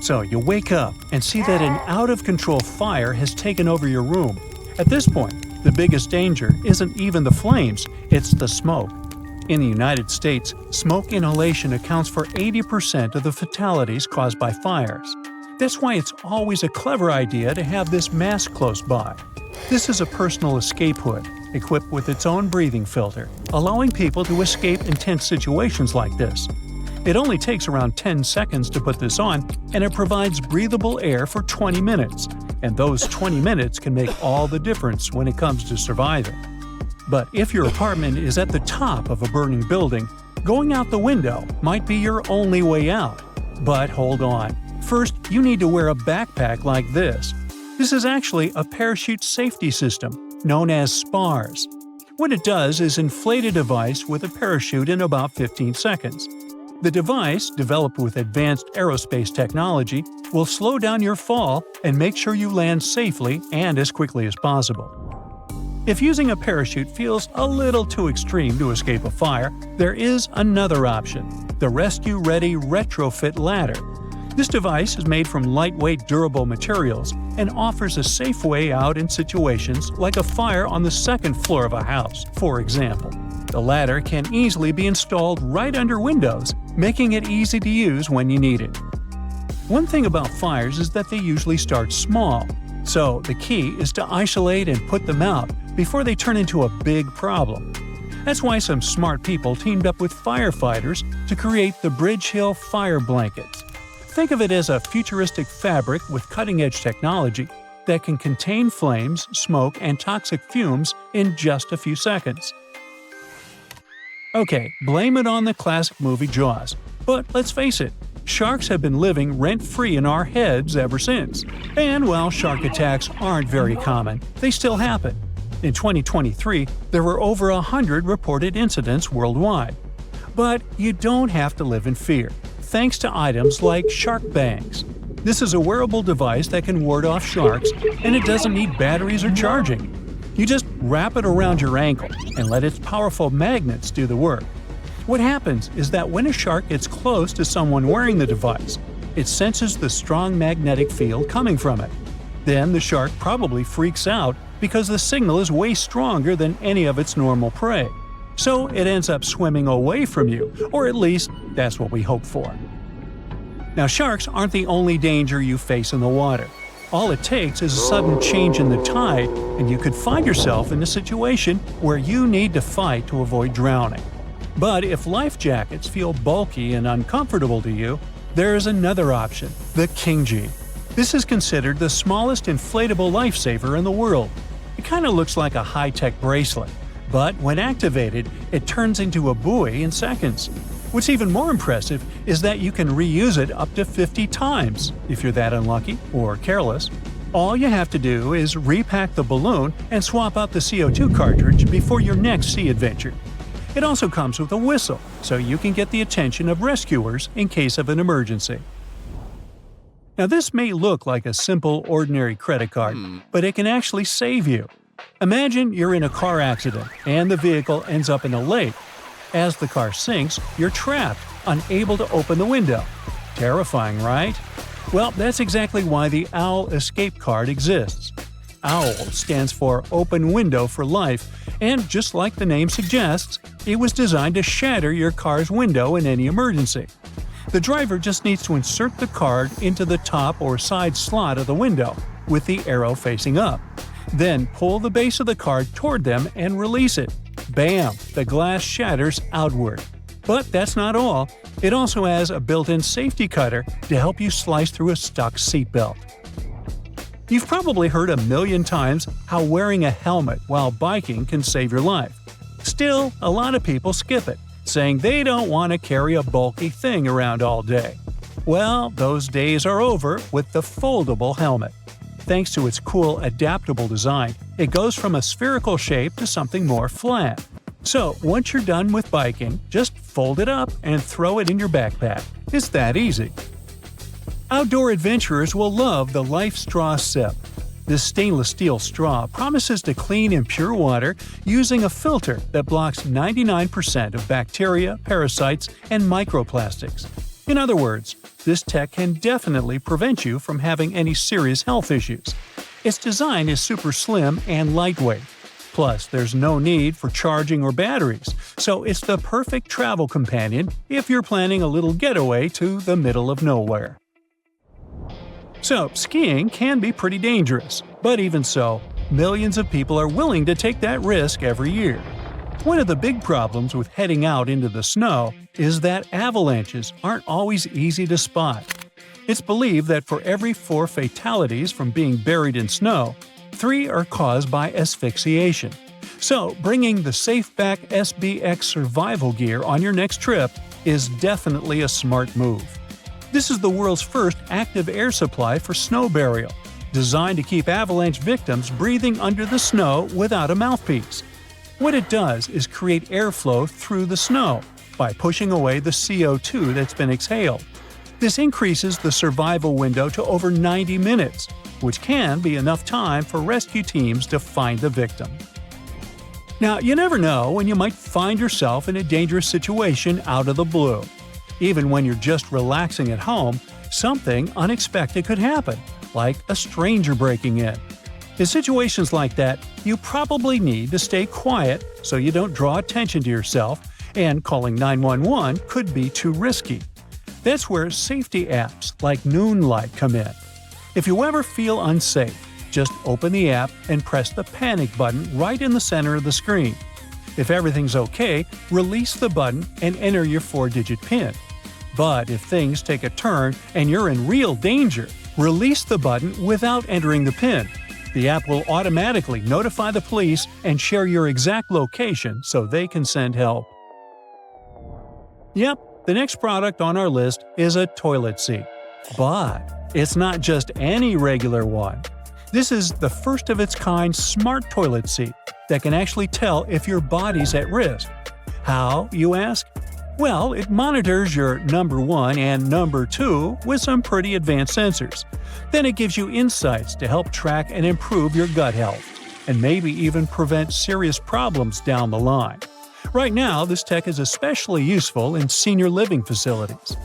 So you wake up and see that an out-of-control fire has taken over your room. At this point, the biggest danger isn't even the flames, it's the smoke. In the United States, smoke inhalation accounts for 80% of the fatalities caused by fires. That's why it's always a clever idea to have this mask close by. This is a personal escape hood, equipped with its own breathing filter, allowing people to escape intense situations like this. It only takes around 10 seconds to put this on, and it provides breathable air for 20 minutes. And those 20 minutes can make all the difference when it comes to surviving. But if your apartment is at the top of a burning building, going out the window might be your only way out. But hold on. First, you need to wear a backpack like this. This is actually a parachute safety system, known as SPARS. What it does is inflate a device with a parachute in about 15 seconds. The device, developed with advanced aerospace technology, will slow down your fall and make sure you land safely and as quickly as possible. If using a parachute feels a little too extreme to escape a fire, there is another option: the Rescue Ready Retrofit Ladder. This device is made from lightweight, durable materials and offers a safe way out in situations like a fire on the second floor of a house, for example. The ladder can easily be installed right under windows, making it easy to use when you need it. One thing about fires is that they usually start small, so the key is to isolate and put them out before they turn into a big problem. That's why some smart people teamed up with firefighters to create the Bridge Hill Fire Blankets. Think of it as a futuristic fabric with cutting-edge technology that can contain flames, smoke, and toxic fumes in just a few seconds. Okay, blame it on the classic movie Jaws. But let's face it, sharks have been living rent-free in our heads ever since. And while shark attacks aren't very common, they still happen. In 2023, there were over 100 reported incidents worldwide. But you don't have to live in fear, thanks to items like shark bangs. This is a wearable device that can ward off sharks, and it doesn't need batteries or charging. You just wrap it around your ankle and let its powerful magnets do the work. What happens is that when a shark gets close to someone wearing the device, it senses the strong magnetic field coming from it. Then the shark probably freaks out because the signal is way stronger than any of its normal prey. So it ends up swimming away from you, or at least that's what we hope for. Now, sharks aren't the only danger you face in the water. All it takes is a sudden change in the tide, and you could find yourself in a situation where you need to fight to avoid drowning. But if life jackets feel bulky and uncomfortable to you, there is another option, the King-G. This is considered the smallest inflatable lifesaver in the world. It kind of looks like a high-tech bracelet, but when activated, it turns into a buoy in seconds. What's even more impressive is that you can reuse it up to 50 times if you're that unlucky or careless. All you have to do is repack the balloon and swap out the CO2 cartridge before your next sea adventure. It also comes with a whistle, so you can get the attention of rescuers in case of an emergency. Now, this may look like a simple, ordinary credit card, but it can actually save you. Imagine you're in a car accident and the vehicle ends up in a lake. As the car sinks, you're trapped, unable to open the window. Terrifying, right? Well, that's exactly why the OWL Escape Card exists. OWL stands for Open Window for Life, and just like the name suggests, it was designed to shatter your car's window in any emergency. The driver just needs to insert the card into the top or side slot of the window, with the arrow facing up. Then pull the base of the card toward them and release it. Bam! The glass shatters outward. But that's not all. It also has a built-in safety cutter to help you slice through a stuck seatbelt. You've probably heard a million times how wearing a helmet while biking can save your life. Still, a lot of people skip it, saying they don't want to carry a bulky thing around all day. Well, those days are over with the foldable helmet. Thanks to its cool, adaptable design, it goes from a spherical shape to something more flat. So, once you're done with biking, just fold it up and throw it in your backpack. It's that easy. Outdoor adventurers will love the Life Straw Sip. This stainless steel straw promises to clean and pure water using a filter that blocks 99% of bacteria, parasites, and microplastics. In other words, this tech can definitely prevent you from having any serious health issues. Its design is super slim and lightweight. Plus, there's no need for charging or batteries, so it's the perfect travel companion if you're planning a little getaway to the middle of nowhere. So, skiing can be pretty dangerous, but even so, millions of people are willing to take that risk every year. One of the big problems with heading out into the snow is that avalanches aren't always easy to spot. It's believed that for every 4 fatalities from being buried in snow, 3 are caused by asphyxiation. So, bringing the SafeBack SBX survival gear on your next trip is definitely a smart move. This is the world's first active air supply for snow burial, designed to keep avalanche victims breathing under the snow without a mouthpiece. What it does is create airflow through the snow by pushing away the CO2 that's been exhaled. This increases the survival window to over 90 minutes, which can be enough time for rescue teams to find the victim. Now, you never know when you might find yourself in a dangerous situation out of the blue. Even when you're just relaxing at home, something unexpected could happen, like a stranger breaking in. In situations like that, you probably need to stay quiet so you don't draw attention to yourself, and calling 911 could be too risky. That's where safety apps like Noonlight come in. If you ever feel unsafe, just open the app and press the panic button right in the center of the screen. If everything's okay, release the button and enter your 4-digit PIN. But if things take a turn and you're in real danger, release the button without entering the PIN. The app will automatically notify the police and share your exact location so they can send help. Yep, the next product on our list is a toilet seat. But it's not just any regular one. This is the first of its kind smart toilet seat that can actually tell if your body's at risk. How, you ask? Well, it monitors your number 1 and number 2 with some pretty advanced sensors. Then it gives you insights to help track and improve your gut health, and maybe even prevent serious problems down the line. Right now, this tech is especially useful in senior living facilities.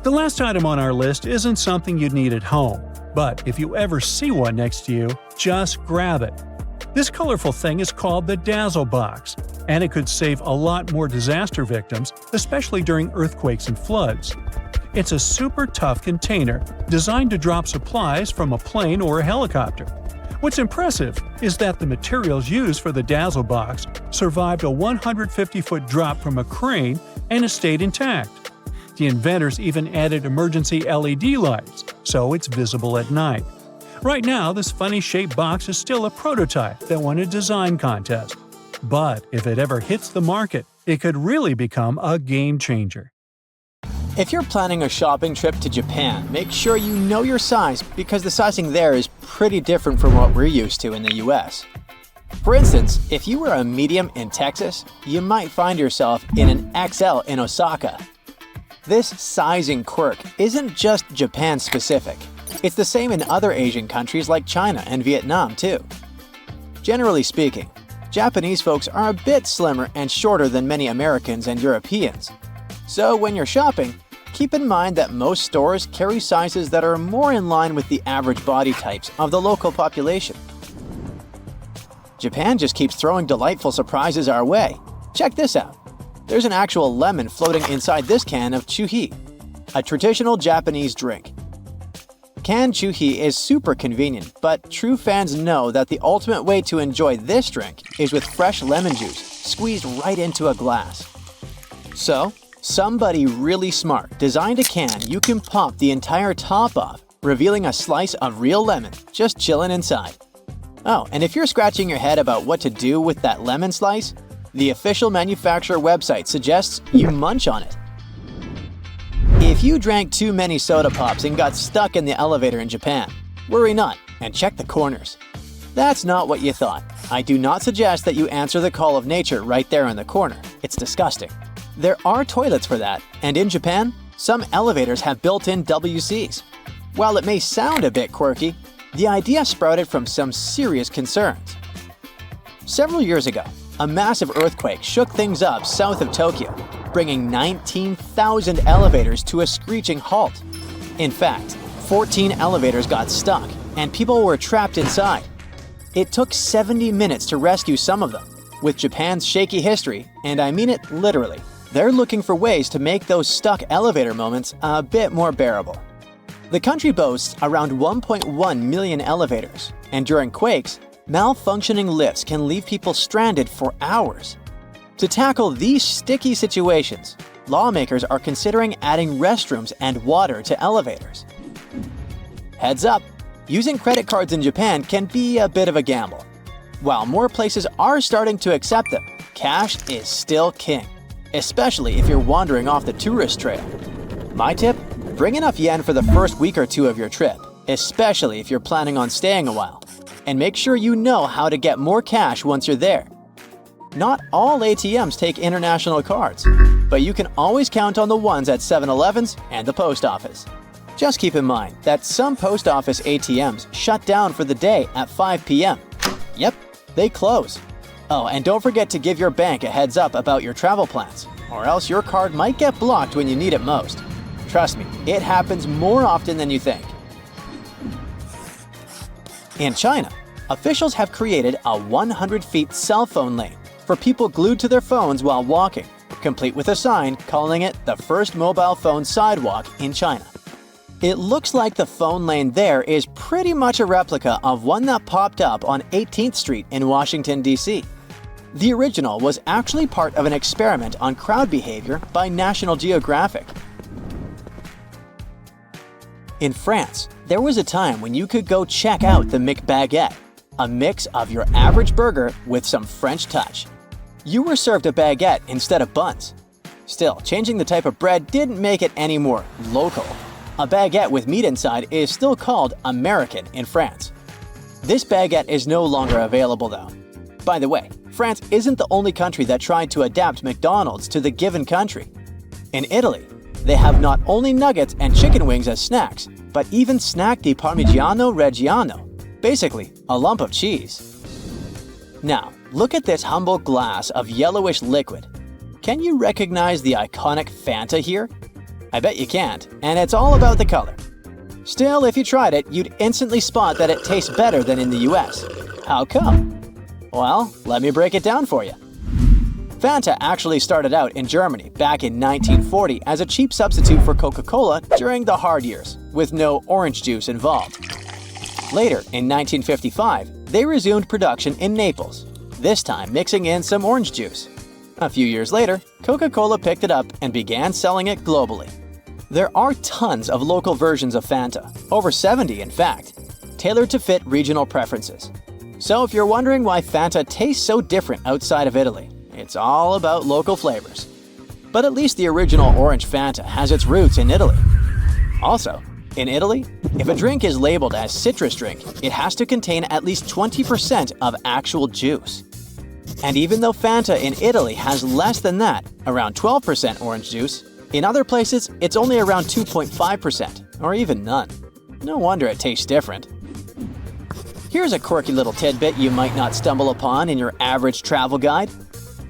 The last item on our list isn't something you'd need at home, but if you ever see one next to you, just grab it. This colorful thing is called the Dazzle Box, and it could save a lot more disaster victims, especially during earthquakes and floods. It's a super tough container designed to drop supplies from a plane or a helicopter. What's impressive is that the materials used for the Dazzle Box survived a 150-foot drop from a crane and has stayed intact. The inventors even added emergency LED lights, so it's visible at night. Right now, this funny-shaped box is still a prototype that won a design contest. But if it ever hits the market, it could really become a game-changer. If you're planning a shopping trip to Japan, make sure you know your size because the sizing there is pretty different from what we're used to in the US. For instance, if you were a medium in Texas, you might find yourself in an XL in Osaka. This sizing quirk isn't just Japan-specific. It's the same in other Asian countries like China and Vietnam too. Generally speaking, Japanese folks are a bit slimmer and shorter than many Americans and Europeans. So when you're shopping, keep in mind that most stores carry sizes that are more in line with the average body types of the local population. Japan just keeps throwing delightful surprises our way. Check this out. There's an actual lemon floating inside this can of chuhi, a traditional Japanese drink. Canned chuhi is super convenient, but true fans know that the ultimate way to enjoy this drink is with fresh lemon juice squeezed right into a glass. So, somebody really smart designed a can you can pop the entire top off, revealing a slice of real lemon just chilling inside. Oh, and if you're scratching your head about what to do with that lemon slice, the official manufacturer website suggests you munch on it. If you drank too many soda pops and got stuck in the elevator in Japan, worry not and check the corners. That's not what you thought. I do not suggest that you answer the call of nature right there in the corner. It's disgusting. There are toilets for that, and in Japan, some elevators have built-in WCs. While it may sound a bit quirky, the idea sprouted from some serious concerns. Several years ago, a massive earthquake shook things up south of Tokyo, bringing 19,000 elevators to a screeching halt. In fact, 14 elevators got stuck, and people were trapped inside. It took 70 minutes to rescue some of them. With Japan's shaky history, and I mean it literally, they're looking for ways to make those stuck elevator moments a bit more bearable. The country boasts around 1.1 million elevators, and during quakes, malfunctioning lifts can leave people stranded for hours. To tackle these sticky situations, lawmakers are considering adding restrooms and water to elevators. Heads up, using credit cards in Japan can be a bit of a gamble. While more places are starting to accept them, cash is still king, especially if you're wandering off the tourist trail. My tip? Bring enough yen for the first week or two of your trip, especially if you're planning on staying a while. And make sure you know how to get more cash once you're there. Not all ATMs take international cards, but you can always count on the ones at 7-Elevens and the post office. Just keep in mind that some post office ATMs shut down for the day at 5 p.m. Yep, they close. Oh, and don't forget to give your bank a heads up about your travel plans, or else your card might get blocked when you need it most. Trust me, it happens more often than you think. In China, officials have created a 100-feet cell phone lane for people glued to their phones while walking, complete with a sign calling it the first mobile phone sidewalk in China. It looks like the phone lane there is pretty much a replica of one that popped up on 18th Street in Washington, D.C. The original was actually part of an experiment on crowd behavior by National Geographic. In France, there was a time when you could go check out the McBaguette, a mix of your average burger with some French touch. You were served a baguette instead of buns. Still, changing the type of bread didn't make it any more local. A baguette with meat inside is still called American in France. This baguette is no longer available though. By the way, France isn't the only country that tried to adapt McDonald's to the given country. In Italy, they have not only nuggets and chicken wings as snacks, but even snack di Parmigiano Reggiano, basically a lump of cheese. Now, look at this humble glass of yellowish liquid. Can you recognize the iconic Fanta here? I bet you can't, and it's all about the color. Still, if you tried it, you'd instantly spot that it tastes better than in the US. How come? Well, let me break it down for you. Fanta actually started out in Germany back in 1940 as a cheap substitute for Coca-Cola during the hard years, with no orange juice involved. Later, in 1955, they resumed production in Naples, this time mixing in some orange juice. A few years later, Coca-Cola picked it up and began selling it globally. There are tons of local versions of Fanta, over 70 in fact, tailored to fit regional preferences. So if you're wondering why Fanta tastes so different outside of Italy, it's all about local flavors. But at least the original orange Fanta has its roots in Italy. Also, in Italy, if a drink is labeled as citrus drink, it has to contain at least 20% of actual juice. And even though Fanta in Italy has less than that, around 12% orange juice, in other places it's only around 2.5%, or even none. No wonder it tastes different. Here's a quirky little tidbit you might not stumble upon in your average travel guide.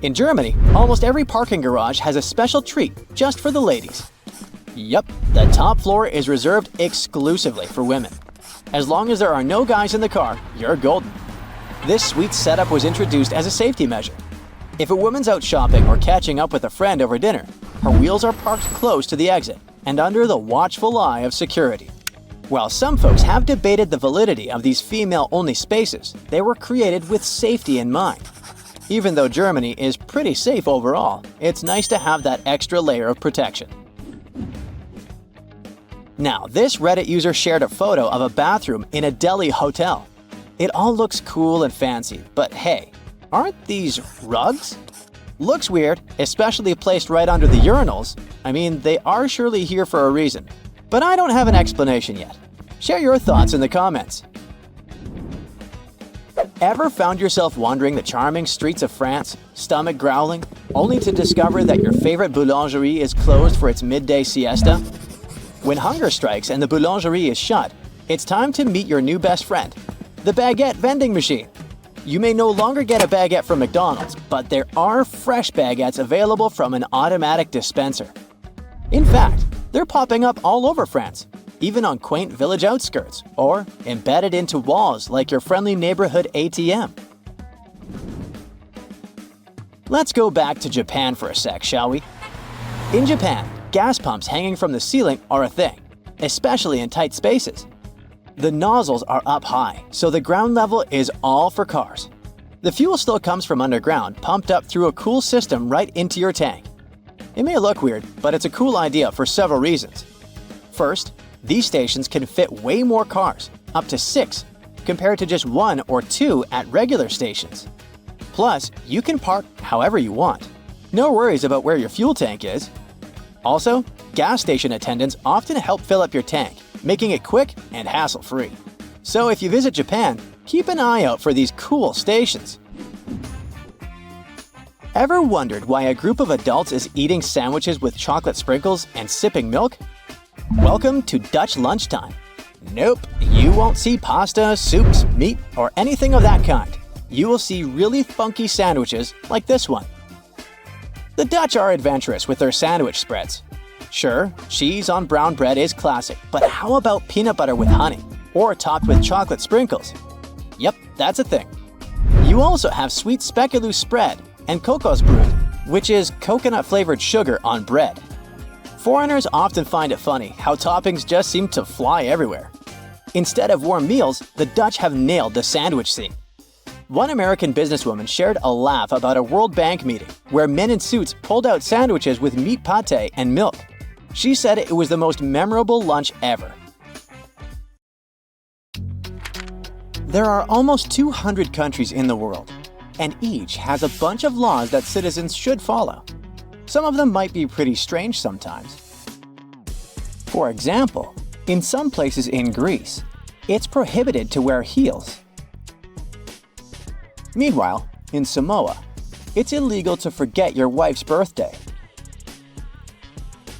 In Germany, almost every parking garage has a special treat just for the ladies. Yup, the top floor is reserved exclusively for women. As long as there are no guys in the car, you're golden. This sweet setup was introduced as a safety measure. If a woman's out shopping or catching up with a friend over dinner, her wheels are parked close to the exit and under the watchful eye of security. While some folks have debated the validity of these female-only spaces, they were created with safety in mind. Even though Germany is pretty safe overall, it's nice to have that extra layer of protection. Now, this Reddit user shared a photo of a bathroom in a Delhi hotel. It all looks cool and fancy, but hey, aren't these rugs? Looks weird, especially placed right under the urinals. I mean, they are surely here for a reason. But I don't have an explanation yet. Share your thoughts in the comments. Ever found yourself wandering the charming streets of France, stomach growling, only to discover that your favorite boulangerie is closed for its midday siesta? When hunger strikes and the boulangerie is shut, it's time to meet your new best friend, the baguette vending machine. You may no longer get a baguette from McDonald's, but there are fresh baguettes available from an automatic dispenser. In fact, they're popping up all over France, even on quaint village outskirts, or embedded into walls like your friendly neighborhood ATM. Let's go back to Japan for a sec, shall we? In Japan, gas pumps hanging from the ceiling are a thing, especially in tight spaces. The nozzles are up high, so the ground level is all for cars. The fuel still comes from underground, pumped up through a cool system right into your tank. It may look weird, but it's a cool idea for several reasons. First, these stations can fit way more cars, up to 6, compared to just 1 or 2 at regular stations. Plus, you can park however you want. No worries about where your fuel tank is. Also, gas station attendants often help fill up your tank, making it quick and hassle-free. So if you visit Japan, keep an eye out for these cool stations. Ever wondered why a group of adults is eating sandwiches with chocolate sprinkles and sipping milk? Welcome to Dutch lunchtime. Nope, you won't see pasta, soups, meat, or anything of that kind. You will see really funky sandwiches like this one. The Dutch are adventurous with their sandwich spreads. Sure, cheese on brown bread is classic, but how about peanut butter with honey, or topped with chocolate sprinkles? Yep, that's a thing. You also have sweet speculoos spread and kokosbrød, which is coconut-flavored sugar on bread. Foreigners often find it funny how toppings just seem to fly everywhere. Instead of warm meals, the Dutch have nailed the sandwich scene. One American businesswoman shared a laugh about a World Bank meeting where men in suits pulled out sandwiches with meat pâté and milk. She said it was the most memorable lunch ever. There are almost 200 countries in the world, and each has a bunch of laws that citizens should follow. Some of them might be pretty strange sometimes. For example, in some places in Greece, it's prohibited to wear heels. Meanwhile, in Samoa, it's illegal to forget your wife's birthday.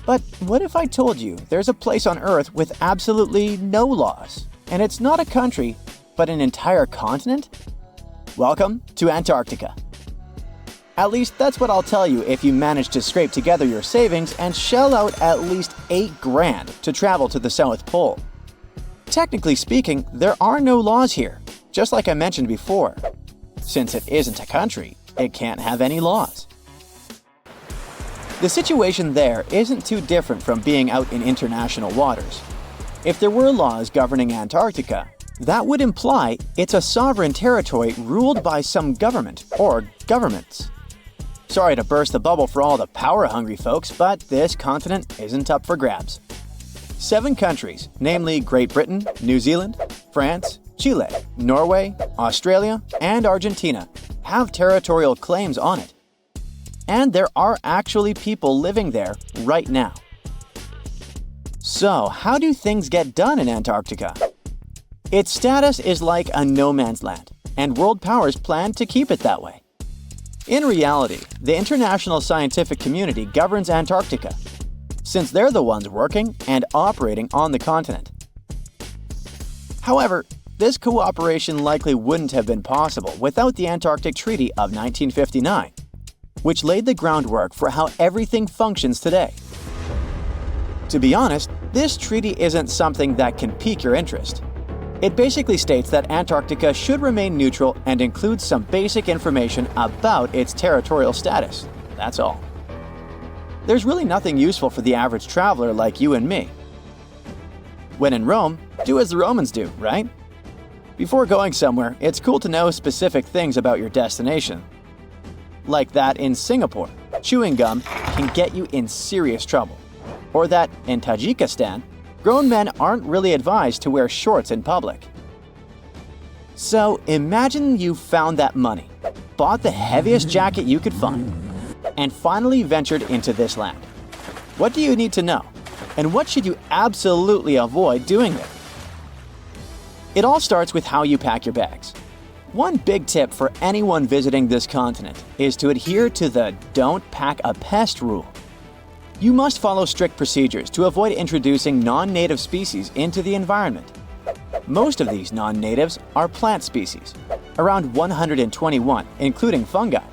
But what if I told you there's a place on Earth with absolutely no laws, and it's not a country, but an entire continent? Welcome to Antarctica. At least that's what I'll tell you if you manage to scrape together your savings and shell out at least $8,000 to travel to the South Pole. Technically speaking, there are no laws here, just like I mentioned before. Since it isn't a country, it can't have any laws. The situation there isn't too different from being out in international waters. If there were laws governing Antarctica, that would imply it's a sovereign territory ruled by some government or governments. Sorry to burst the bubble for all the power-hungry folks, but this continent isn't up for grabs. 7 countries, namely Great Britain, New Zealand, France, Chile, Norway, Australia, and Argentina, have territorial claims on it. And there are actually people living there right now. So, how do things get done in Antarctica? Its status is like a no man's land, and world powers plan to keep it that way. In reality, the international scientific community governs Antarctica, since they're the ones working and operating on the continent. However, this cooperation likely wouldn't have been possible without the Antarctic Treaty of 1959, which laid the groundwork for how everything functions today. To be honest, this treaty isn't something that can pique your interest. It basically states that Antarctica should remain neutral and includes some basic information about its territorial status. That's all. There's really nothing useful for the average traveler like you and me. When in Rome, do as the Romans do, right? Before going somewhere, it's cool to know specific things about your destination. Like that in Singapore, chewing gum can get you in serious trouble. Or that in Tajikistan, grown men aren't really advised to wear shorts in public. So imagine you found that money, bought the heaviest jacket you could find, and finally ventured into this land. What do you need to know? And what should you absolutely avoid doing there? It all starts with how you pack your bags. One big tip for anyone visiting this continent is to adhere to the "don't pack a pest" rule. You must follow strict procedures to avoid introducing non-native species into the environment. Most of these non-natives are plant species, around 121, including fungi.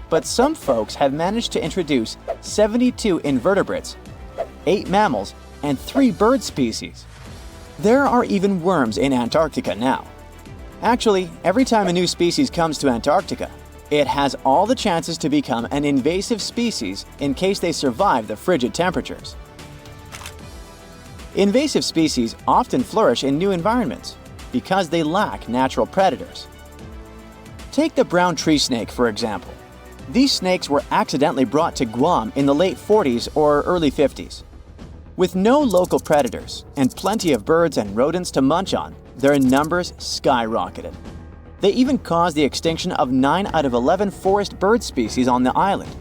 But some folks have managed to introduce 72 invertebrates, 8 mammals, and 3 bird species. There are even worms in Antarctica now. Actually, every time a new species comes to Antarctica, it has all the chances to become an invasive species in case they survive the frigid temperatures. Invasive species often flourish in new environments because they lack natural predators. Take the brown tree snake, for example. These snakes were accidentally brought to Guam in the late 40s or early 50s. With no local predators and plenty of birds and rodents to munch on, their numbers skyrocketed. They even caused the extinction of 9 out of 11 forest bird species on the island.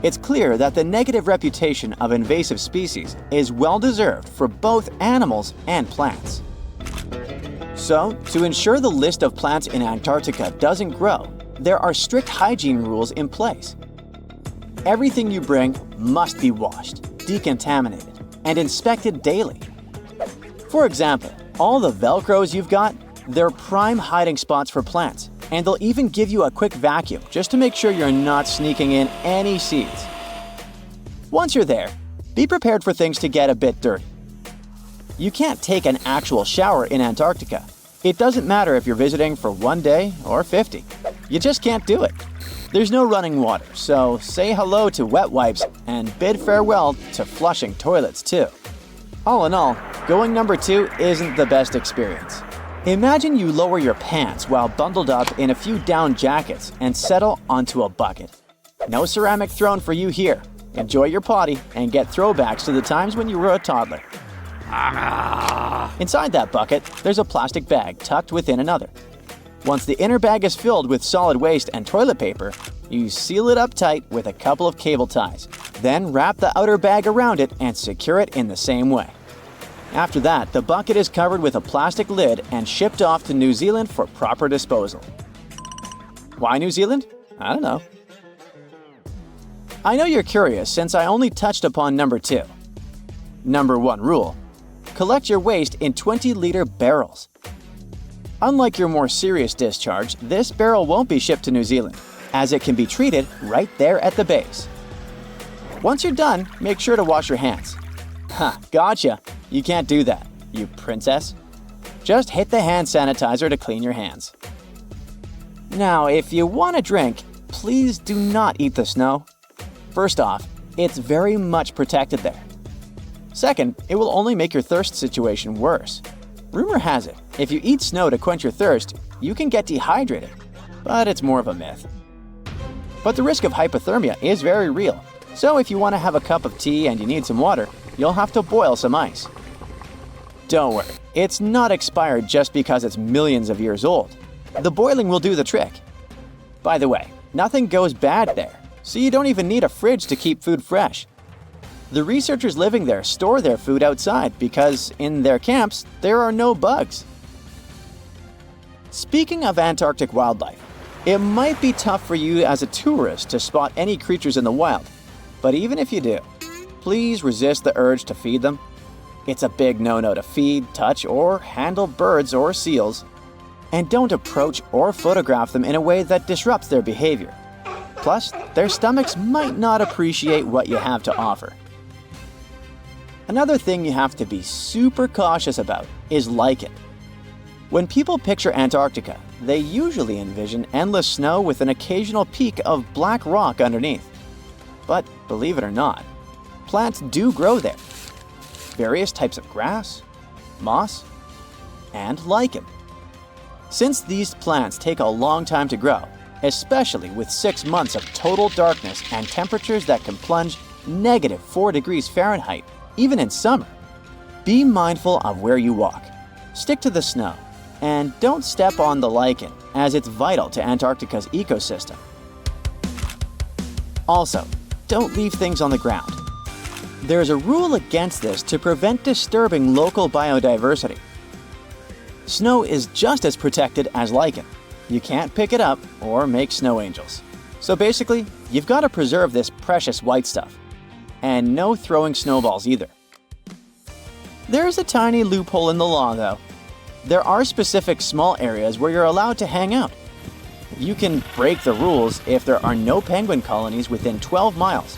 It's clear that the negative reputation of invasive species is well-deserved for both animals and plants. So, to ensure the list of plants in Antarctica doesn't grow, there are strict hygiene rules in place. Everything you bring must be washed, decontaminated, and inspected daily. For example, all the Velcros you've got, they're prime hiding spots for plants, and they'll even give you a quick vacuum just to make sure you're not sneaking in any seeds. Once you're there, be prepared for things to get a bit dirty. You can't take an actual shower in Antarctica. It doesn't matter if you're visiting for 1 day or 50. You just can't do it. There's no running water, so say hello to wet wipes and bid farewell to flushing toilets too. All in all, going number 2 isn't the best experience. Imagine you lower your pants while bundled up in a few down jackets and settle onto a bucket. No ceramic throne for you here. Enjoy your potty and get throwbacks to the times when you were a toddler. Inside that bucket, there's a plastic bag tucked within another. Once the inner bag is filled with solid waste and toilet paper, you seal it up tight with a couple of cable ties. Then wrap the outer bag around it and secure it in the same way. After that, the bucket is covered with a plastic lid and shipped off to New Zealand for proper disposal. Why New Zealand? I don't know. I know you're curious since I only touched upon number 2. Number 1 rule: collect your waste in 20-liter barrels. Unlike your more serious discharge, this barrel won't be shipped to New Zealand, as it can be treated right there at the base. Once you're done, make sure to wash your hands. Ha, gotcha! You can't do that, you princess. Just hit the hand sanitizer to clean your hands. Now, if you want a drink, please do not eat the snow. First off, it's very much protected there. Second, it will only make your thirst situation worse. Rumor has it, if you eat snow to quench your thirst, you can get dehydrated, but it's more of a myth. But the risk of hypothermia is very real, so if you want to have a cup of tea and you need some water, you'll have to boil some ice. Don't worry, it's not expired just because it's millions of years old. The boiling will do the trick. By the way, nothing goes bad there, so you don't even need a fridge to keep food fresh. The researchers living there store their food outside because, in their camps, there are no bugs. Speaking of Antarctic wildlife, it might be tough for you as a tourist to spot any creatures in the wild, but even if you do, please resist the urge to feed them. It's a big no-no to feed, touch, or handle birds or seals, and don't approach or photograph them in a way that disrupts their behavior. Plus, their stomachs might not appreciate what you have to offer. Another thing you have to be super cautious about is lichen. When people picture Antarctica, they usually envision endless snow with an occasional peak of black rock underneath. But believe it or not, plants do grow there. Various types of grass, moss, and lichen. Since these plants take a long time to grow, especially with 6 months of total darkness and temperatures that can plunge -4 degrees Fahrenheit, even in summer, be mindful of where you walk. Stick to the snow, and don't step on the lichen, as it's vital to Antarctica's ecosystem. Also, don't leave things on the ground. There's a rule against this to prevent disturbing local biodiversity. Snow is just as protected as lichen. You can't pick it up or make snow angels. So basically, you've got to preserve this precious white stuff. And no throwing snowballs either. There's a tiny loophole in the law though. There are specific small areas where you're allowed to hang out, You can break the rules if there are no penguin colonies within 12 miles.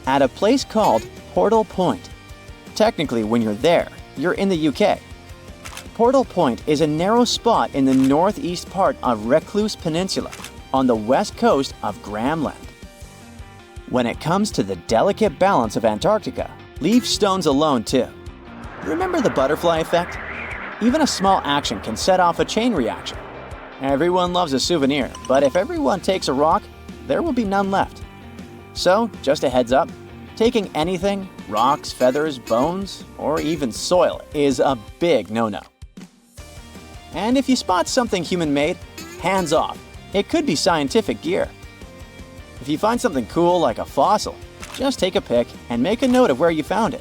At a place called Portal Point. Technically, when you're there, you're in the UK. Portal Point is a narrow spot in the northeast part of Recluse Peninsula on the west coast of Graham Land. When it comes to the delicate balance of Antarctica, leave stones alone too. Remember the butterfly effect? Even a small action can set off a chain reaction. Everyone loves a souvenir, but if everyone takes a rock, there will be none left. So, just a heads up, taking anything, rocks, feathers, bones, or even soil is a big no-no. And if you spot something human-made, hands off. It could be scientific gear. If you find something cool like a fossil, just take a pic and make a note of where you found it.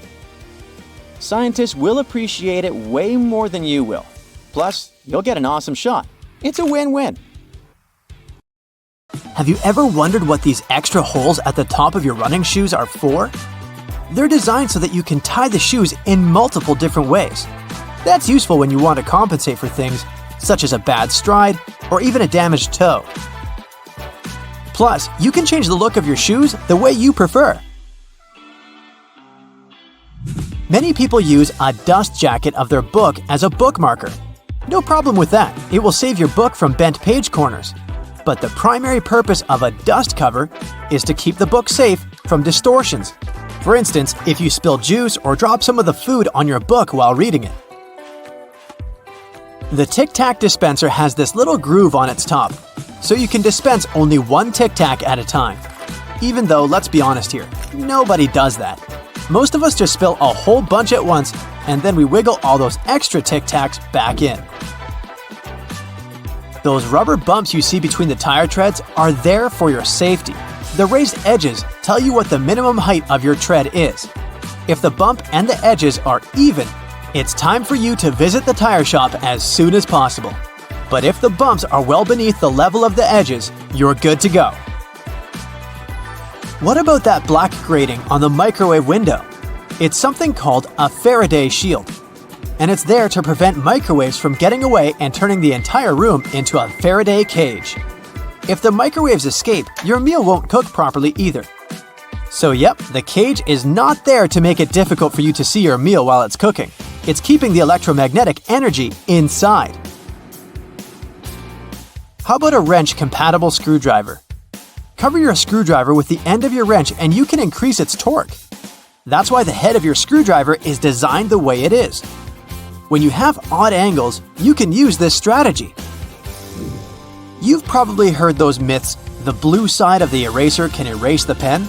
Scientists will appreciate it way more than you will. Plus, you'll get an awesome shot. It's a win-win. Have you ever wondered what these extra holes at the top of your running shoes are for? They're designed so that you can tie the shoes in multiple different ways. That's useful when you want to compensate for things such as a bad stride or even a damaged toe. Plus, you can change the look of your shoes the way you prefer. Many people use a dust jacket of their book as a bookmarker. No problem with that, it will save your book from bent page corners. But the primary purpose of a dust cover is to keep the book safe from distortions. For instance, if you spill juice or drop some of the food on your book while reading it. The Tic Tac dispenser has this little groove on its top, so you can dispense only one Tic Tac at a time. Even though, let's be honest here, nobody does that. Most of us just spill a whole bunch at once, and then we wiggle all those extra Tic Tacs back in. Those rubber bumps you see between the tire treads are there for your safety. The raised edges tell you what the minimum height of your tread is. If the bump and the edges are even, it's time for you to visit the tire shop as soon as possible. But if the bumps are well beneath the level of the edges, you're good to go. What about that black grating on the microwave window? It's something called a Faraday shield, and it's there to prevent microwaves from getting away and turning the entire room into a Faraday cage. If the microwaves escape, your meal won't cook properly either. So yep, the cage is not there to make it difficult for you to see your meal while it's cooking. It's keeping the electromagnetic energy inside. How about a wrench-compatible screwdriver? Cover your screwdriver with the end of your wrench and you can increase its torque. That's why the head of your screwdriver is designed the way it is. When you have odd angles, you can use this strategy. You've probably heard those myths, the blue side of the eraser can erase the pen?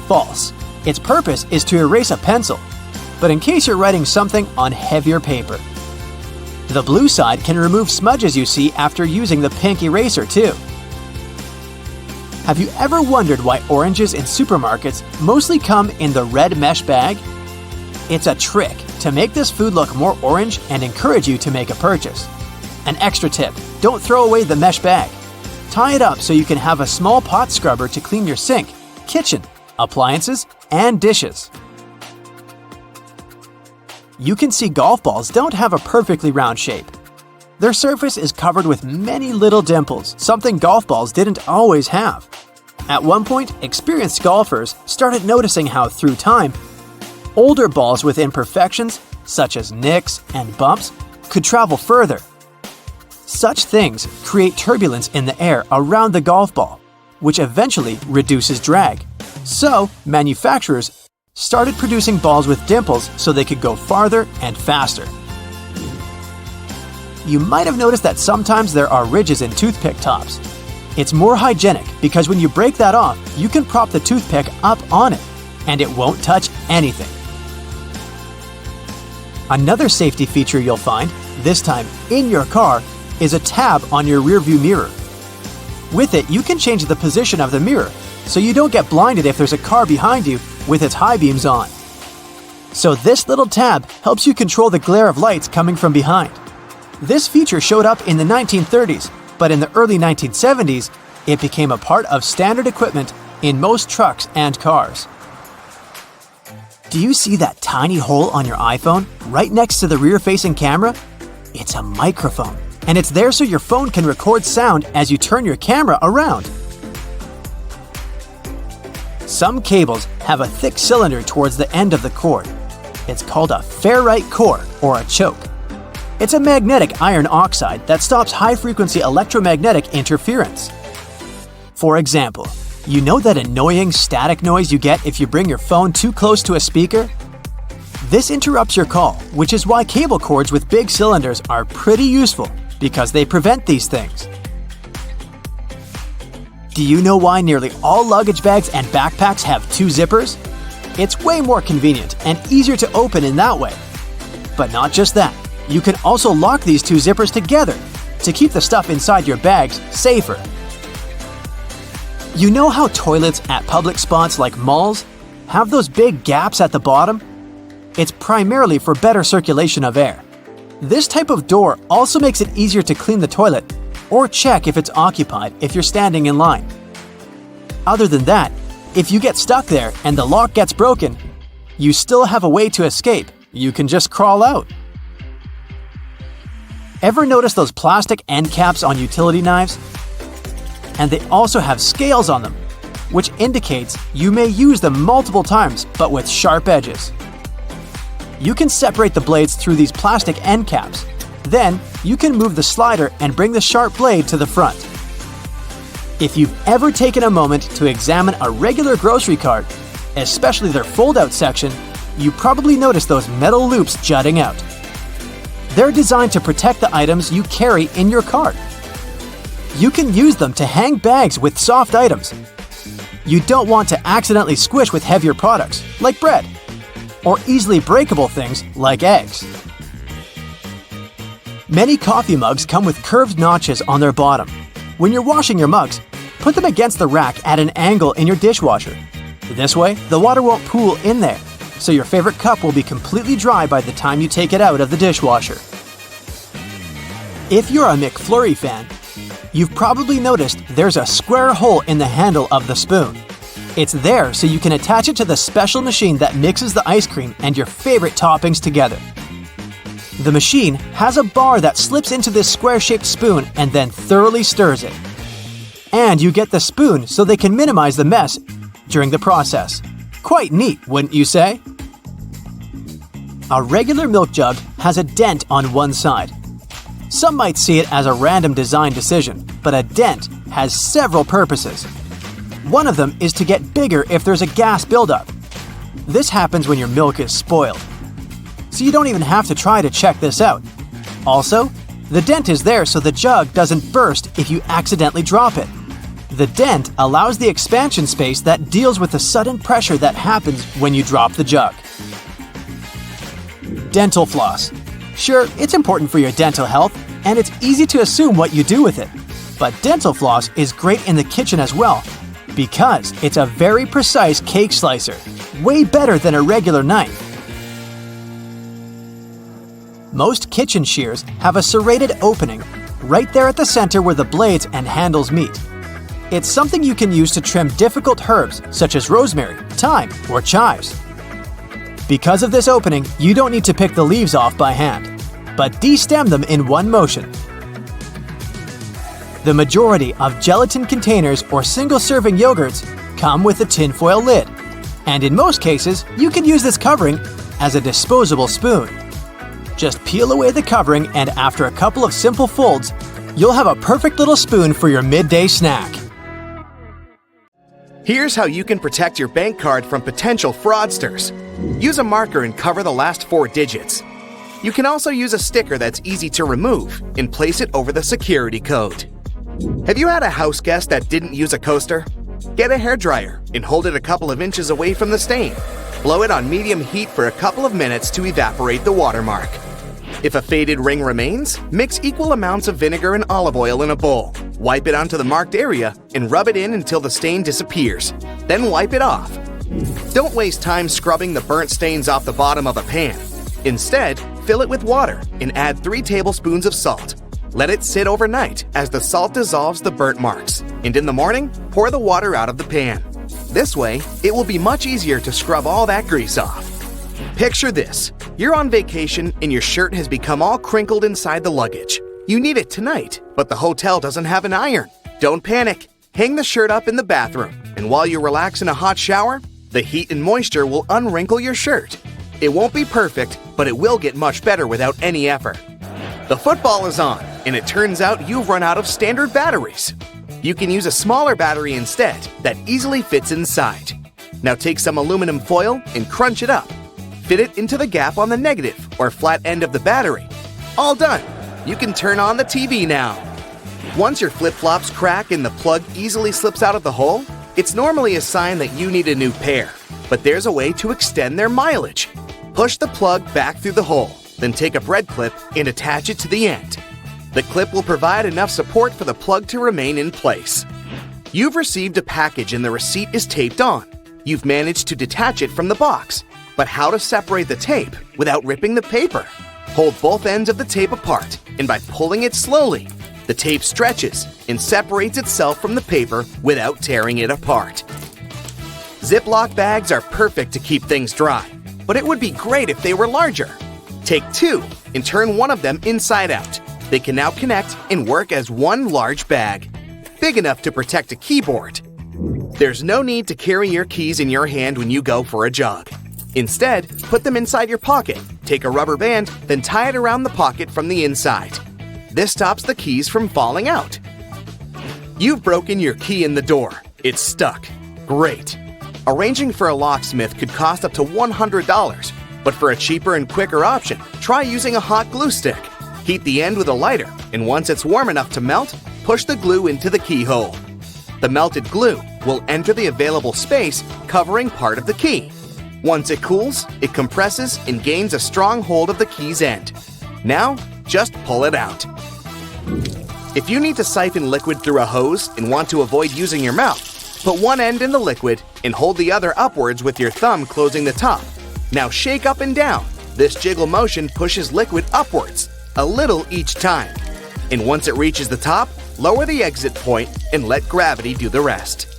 False. Its purpose is to erase a pencil, but in case you're writing something on heavier paper. The blue side can remove smudges you see after using the pink eraser too. Have you ever wondered why oranges in supermarkets mostly come in the red mesh bag? It's a trick to make this food look more orange and encourage you to make a purchase. An extra tip, don't throw away the mesh bag. Tie it up so you can have a small pot scrubber to clean your sink, kitchen, appliances, and dishes. You can see golf balls don't have a perfectly round shape. Their surface is covered with many little dimples, something golf balls didn't always have. At one point, experienced golfers started noticing how, through time, older balls with imperfections, such as nicks and bumps, could travel further. Such things create turbulence in the air around the golf ball, which eventually reduces drag. So, manufacturers started producing balls with dimples so they could go farther and faster. You might have noticed that sometimes there are ridges in toothpick tops. It's more hygienic because when you break that off, you can prop the toothpick up on it, and it won't touch anything. Another safety feature you'll find, this time in your car, is a tab on your rearview mirror. With it, you can change the position of the mirror, so you don't get blinded if there's a car behind you with its high beams on. So this little tab helps you control the glare of lights coming from behind. This feature showed up in the 1930s, but in the early 1970s, it became a part of standard equipment in most trucks and cars. Do you see that tiny hole on your iPhone right next to the rear-facing camera? It's a microphone. and it's there so your phone can record sound as you turn your camera around. Some cables have a thick cylinder towards the end of the cord. It's called a ferrite core or a choke. It's a magnetic iron oxide that stops high-frequency electromagnetic interference. For example, you know that annoying static noise you get if you bring your phone too close to a speaker? This interrupts your call, which is why cable cords with big cylinders are pretty useful because they prevent these things. Do you know why nearly all luggage bags and backpacks have 2 zippers? It's way more convenient and easier to open in that way. But not just that, you can also lock these 2 zippers together to keep the stuff inside your bags safer. You know how toilets at public spots like malls have those big gaps at the bottom? It's primarily for better circulation of air. This type of door also makes it easier to clean the toilet or check if it's occupied if you're standing in line. Other than that, if you get stuck there and the lock gets broken, you still have a way to escape. You can just crawl out. Ever notice those plastic end caps on utility knives? And they also have scales on them, which indicates you may use them multiple times but with sharp edges. You can separate the blades through these plastic end caps. Then, you can move the slider and bring the sharp blade to the front. If you've ever taken a moment to examine a regular grocery cart, especially their fold-out section, you probably noticed those metal loops jutting out. They're designed to protect the items you carry in your cart. You can use them to hang bags with soft items. You don't want to accidentally squish with heavier products, like bread, or easily breakable things like eggs. Many coffee mugs come with curved notches on their bottom. When you're washing your mugs, put them against the rack at an angle in your dishwasher. This way, the water won't pool in there, so your favorite cup will be completely dry by the time you take it out of the dishwasher. If you're a McFlurry fan, you've probably noticed there's a square hole in the handle of the spoon. It's there so you can attach it to the special machine that mixes the ice cream and your favorite toppings together. The machine has a bar that slips into this square-shaped spoon and then thoroughly stirs it. And you get the spoon so they can minimize the mess during the process. Quite neat, wouldn't you say? A regular milk jug has a dent on one side. Some might see it as a random design decision, but a dent has several purposes. One of them is to get bigger if there's a gas buildup. This happens when your milk is spoiled. So you don't even have to try to check this out. Also, the dent is there so the jug doesn't burst if you accidentally drop it. The dent allows the expansion space that deals with the sudden pressure that happens when you drop the jug. Dental floss. Sure, it's important for your dental health, and it's easy to assume what you do with it. But dental floss is great in the kitchen as well, because it's a very precise cake slicer, way better than a regular knife. Most kitchen shears have a serrated opening right there at the center where the blades and handles meet. It's something you can use to trim difficult herbs such as rosemary, thyme, or chives. Because of this opening, you don't need to pick the leaves off by hand, but de-stem them in one motion. The majority of gelatin containers or single-serving yogurts come with a tinfoil lid, and in most cases, you can use this covering as a disposable spoon. Just peel away the covering, and after a couple of simple folds, you'll have a perfect little spoon for your midday snack. Here's how you can protect your bank card from potential fraudsters. Use a marker and cover the last 4 digits. You can also use a sticker that's easy to remove and place it over the security code. Have you had a house guest that didn't use a coaster? Get a hairdryer and hold it a couple of inches away from the stain. Blow it on medium heat for a couple of minutes to evaporate the watermark. If a faded ring remains, mix equal amounts of vinegar and olive oil in a bowl. Wipe it onto the marked area and rub it in until the stain disappears. Then wipe it off. Don't waste time scrubbing the burnt stains off the bottom of a pan. Instead, fill it with water and add 3 tablespoons of salt. Let it sit overnight as the salt dissolves the burnt marks, and in the morning, pour the water out of the pan. This way, it will be much easier to scrub all that grease off. Picture this. You're on vacation and your shirt has become all crinkled inside the luggage. You need it tonight, but the hotel doesn't have an iron. Don't panic. Hang the shirt up in the bathroom, and while you relax in a hot shower, the heat and moisture will unwrinkle your shirt. It won't be perfect, but it will get much better without any effort. The football is on, and it turns out you've run out of standard batteries. You can use a smaller battery instead that easily fits inside. Now take some aluminum foil and crunch it up. Fit it into the gap on the negative or flat end of the battery. All done! You can turn on the TV now. Once your flip-flops crack and the plug easily slips out of the hole, it's normally a sign that you need a new pair. But there's a way to extend their mileage. Push the plug back through the hole, then take a bread clip and attach it to the end. The clip will provide enough support for the plug to remain in place. You've received a package and the receipt is taped on. You've managed to detach it from the box. But how to separate the tape without ripping the paper? Hold both ends of the tape apart, and by pulling it slowly, the tape stretches and separates itself from the paper without tearing it apart. Ziploc bags are perfect to keep things dry, but it would be great if they were larger. Take two and turn one of them inside out. They can now connect and work as one large bag, big enough to protect a keyboard. There's no need to carry your keys in your hand when you go for a jog. Instead, put them inside your pocket, take a rubber band, then tie it around the pocket from the inside. This stops the keys from falling out. You've broken your key in the door. It's stuck. Great. Arranging for a locksmith could cost up to $100, but for a cheaper and quicker option, try using a hot glue stick. Heat the end with a lighter, and once it's warm enough to melt, push the glue into the keyhole. The melted glue will enter the available space, covering part of the key. Once it cools, it compresses and gains a strong hold of the key's end. Now, just pull it out. If you need to siphon liquid through a hose and want to avoid using your mouth, put one end in the liquid and hold the other upwards with your thumb closing the top. Now shake up and down. This jiggle motion pushes liquid upwards, a little each time. And once it reaches the top, lower the exit point and let gravity do the rest.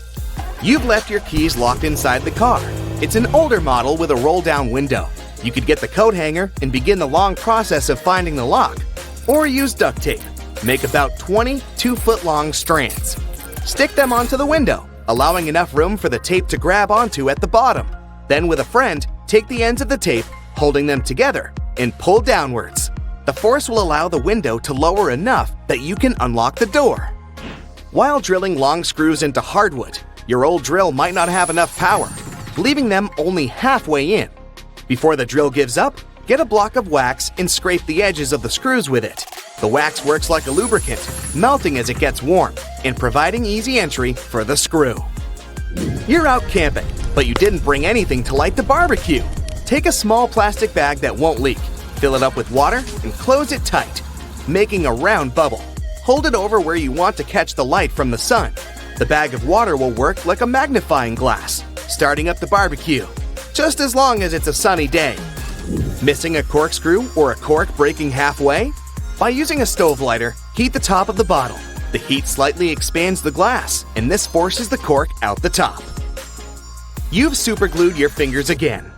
You've left your keys locked inside the car. It's an older model with a roll-down window. You could get the coat hanger and begin the long process of finding the lock. Or use duct tape. Make about 20 2-foot-long strands. Stick them onto the window, allowing enough room for the tape to grab onto at the bottom. Then with a friend, take the ends of the tape, holding them together, and pull downwards. The force will allow the window to lower enough that you can unlock the door. While drilling long screws into hardwood, your old drill might not have enough power, leaving them only halfway in. Before the drill gives up, get a block of wax and scrape the edges of the screws with it. The wax works like a lubricant, melting as it gets warm and providing easy entry for the screw. You're out camping, but you didn't bring anything to light the barbecue. Take a small plastic bag that won't leak, fill it up with water, and close it tight, making a round bubble. Hold it over where you want to catch the light from the sun. The bag of water will work like a magnifying glass, starting up the barbecue, just as long as it's a sunny day. Missing a corkscrew or a cork breaking halfway? By using a stove lighter, heat the top of the bottle. The heat slightly expands the glass, and this forces the cork out the top. You've superglued your fingers again.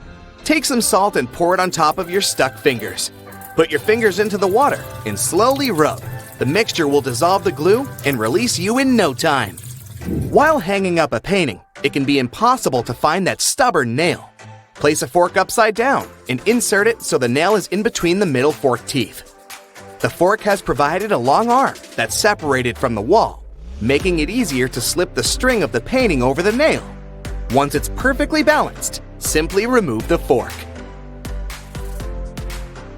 Take some salt and pour it on top of your stuck fingers. Put your fingers into the water and slowly rub. The mixture will dissolve the glue and release you in no time. While hanging up a painting, it can be impossible to find that stubborn nail. Place a fork upside down and insert it so the nail is in between the middle fork teeth. The fork has provided a long arm that's separated from the wall, making it easier to slip the string of the painting over the nail. Once it's perfectly balanced, simply remove the fork.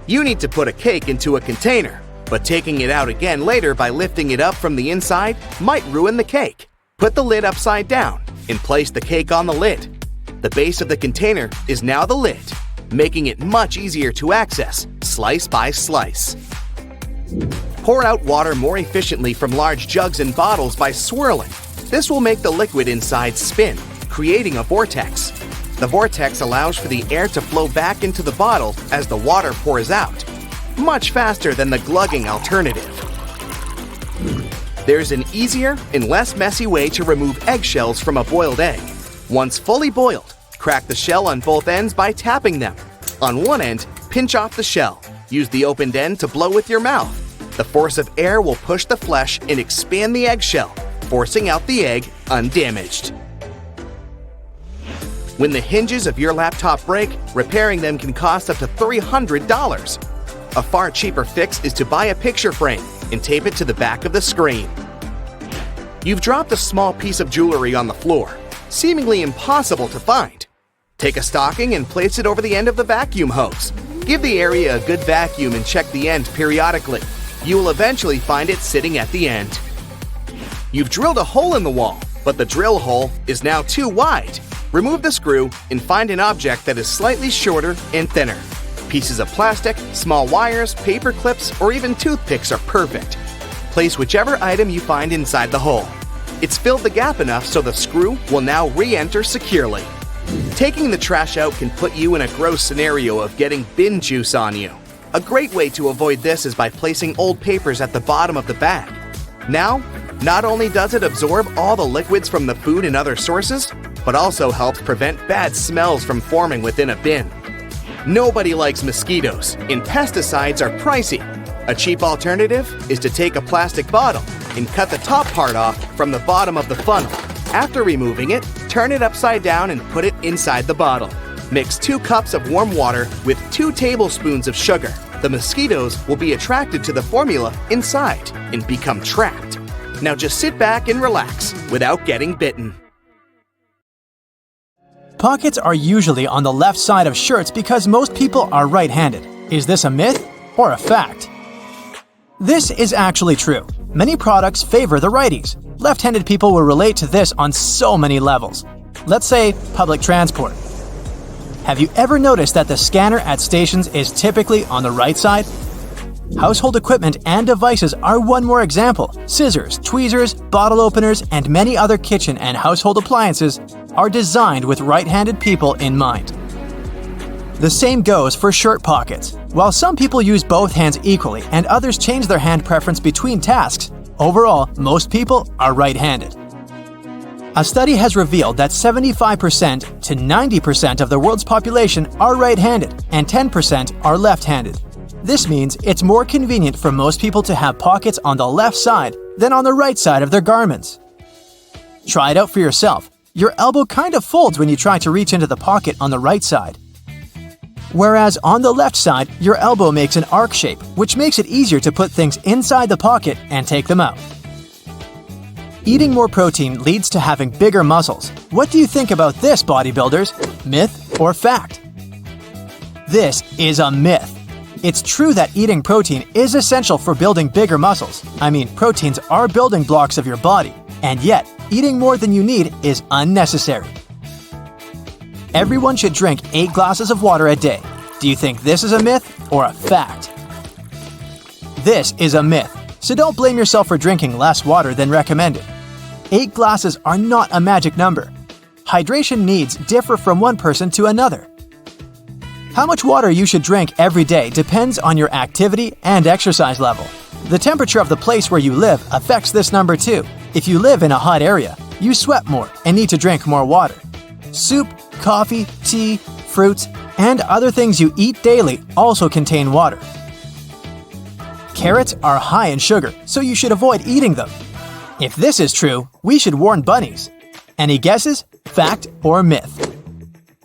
You need to put a cake into a container, but taking it out again later by lifting it up from the inside might ruin the cake. Put the lid upside down and place the cake on the lid. The base of the container is now the lid, making it much easier to access, slice by slice. Pour out water more efficiently from large jugs and bottles by swirling. This will make the liquid inside spin, creating a vortex. The vortex allows for the air to flow back into the bottle as the water pours out, much faster than the glugging alternative. There's an easier and less messy way to remove eggshells from a boiled egg. Once fully boiled, crack the shell on both ends by tapping them. On one end, pinch off the shell. Use the opened end to blow with your mouth. The force of air will push the flesh and expand the eggshell, forcing out the egg undamaged. When the hinges of your laptop break, repairing them can cost up to $300. A far cheaper fix is to buy a picture frame and tape it to the back of the screen. You've dropped a small piece of jewelry on the floor, seemingly impossible to find. Take a stocking and place it over the end of the vacuum hose. Give the area a good vacuum and check the end periodically. You will eventually find it sitting at the end. You've drilled a hole in the wall, but the drill hole is now too wide. Remove the screw and find an object that is slightly shorter and thinner. Pieces of plastic, small wires, paper clips, or even toothpicks are perfect. Place whichever item you find inside the hole. It's filled the gap enough so the screw will now re-enter securely. Taking the trash out can put you in a gross scenario of getting bin juice on you. A great way to avoid this is by placing old papers at the bottom of the bag. Now, not only does it absorb all the liquids from the food and other sources, but also helps prevent bad smells from forming within a bin. Nobody likes mosquitoes, and pesticides are pricey. A cheap alternative is to take a plastic bottle and cut the top part off from the bottom of the funnel. After removing it, turn it upside down and put it inside the bottle. Mix 2 cups of warm water with 2 tablespoons of sugar. The mosquitoes will be attracted to the formula inside and become trapped. Now just sit back and relax without getting bitten. Pockets are usually on the left side of shirts because most people are right-handed. Is this a myth or a fact? This is actually true. Many products favor the righties. Left-handed people will relate to this on so many levels. Let's say public transport. Have you ever noticed that the scanner at stations is typically on the right side? Household equipment and devices are one more example. Scissors, tweezers, bottle openers, and many other kitchen and household appliances are designed with right-handed people in mind. The same goes for shirt pockets. While some people use both hands equally and others change their hand preference between tasks, overall, most people are right-handed. A study has revealed that 75% to 90% of the world's population are right-handed and 10% are left-handed. This means it's more convenient for most people to have pockets on the left side than on the right side of their garments. Try it out for yourself. Your elbow kind of folds when you try to reach into the pocket on the right side. Whereas on the left side, your elbow makes an arc shape, which makes it easier to put things inside the pocket and take them out. Eating more protein leads to having bigger muscles. What do you think about this, bodybuilders? Myth or fact? This is a myth. It's true that eating protein is essential for building bigger muscles. Proteins are building blocks of your body, and yet, eating more than you need is unnecessary. Everyone should drink 8 glasses of water a day. Do you think this is a myth or a fact? This is a myth, so don't blame yourself for drinking less water than recommended. 8 glasses are not a magic number. Hydration needs differ from one person to another. How much water you should drink every day depends on your activity and exercise level. The temperature of the place where you live affects this number too. If you live in a hot area, you sweat more and need to drink more water. Soup, coffee, tea, fruits, and other things you eat daily also contain water. Carrots are high in sugar, so you should avoid eating them. If this is true, we should warn bunnies. Any guesses? Fact or myth?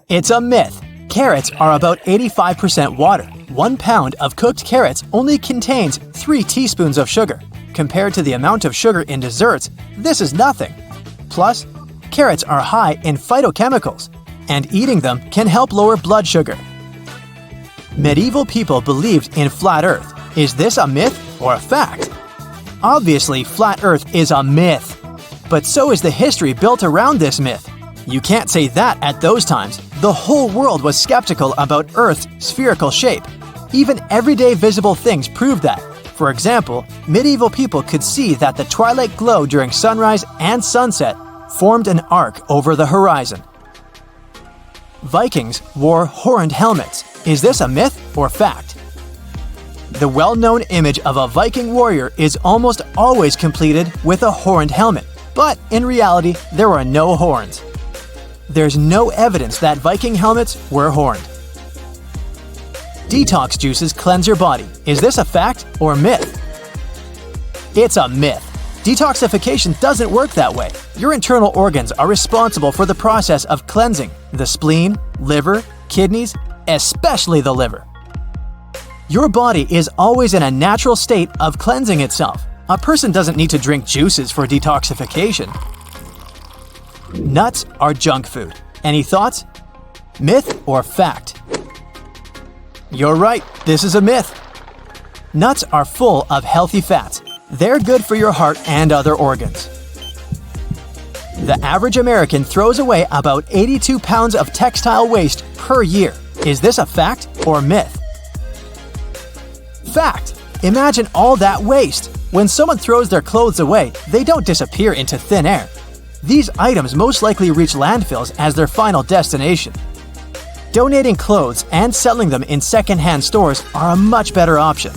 It's a myth. Carrots are about 85% water. 1 pound of cooked carrots only contains 3 teaspoons of sugar. Compared to the amount of sugar in desserts, this is nothing. Plus, carrots are high in phytochemicals, and eating them can help lower blood sugar. Medieval people believed in flat Earth. Is this a myth or a fact? Obviously, flat Earth is a myth. But so is the history built around this myth. You can't say that at those times. The whole world was skeptical about Earth's spherical shape. Even everyday visible things proved that. For example, medieval people could see that the twilight glow during sunrise and sunset formed an arc over the horizon. Vikings wore horned helmets. Is this a myth or fact? The well-known image of a Viking warrior is almost always completed with a horned helmet, but in reality, there were no horns. There's no evidence that Viking helmets were horned. Detox juices cleanse your body. Is this a fact or myth? It's a myth. Detoxification doesn't work that way. Your internal organs are responsible for the process of cleansing: the spleen, liver, kidneys, especially the liver. Your body is always in a natural state of cleansing itself. A person doesn't need to drink juices for detoxification. Nuts are junk food. Any thoughts? Myth or fact? You're right, this is a myth. Nuts are full of healthy fats. They're good for your heart and other organs. The average American throws away about 82 pounds of textile waste per year. Is this a fact or myth? Fact! Imagine all that waste. When someone throws their clothes away, they don't disappear into thin air. These items most likely reach landfills as their final destination. Donating clothes and selling them in second-hand stores are a much better option.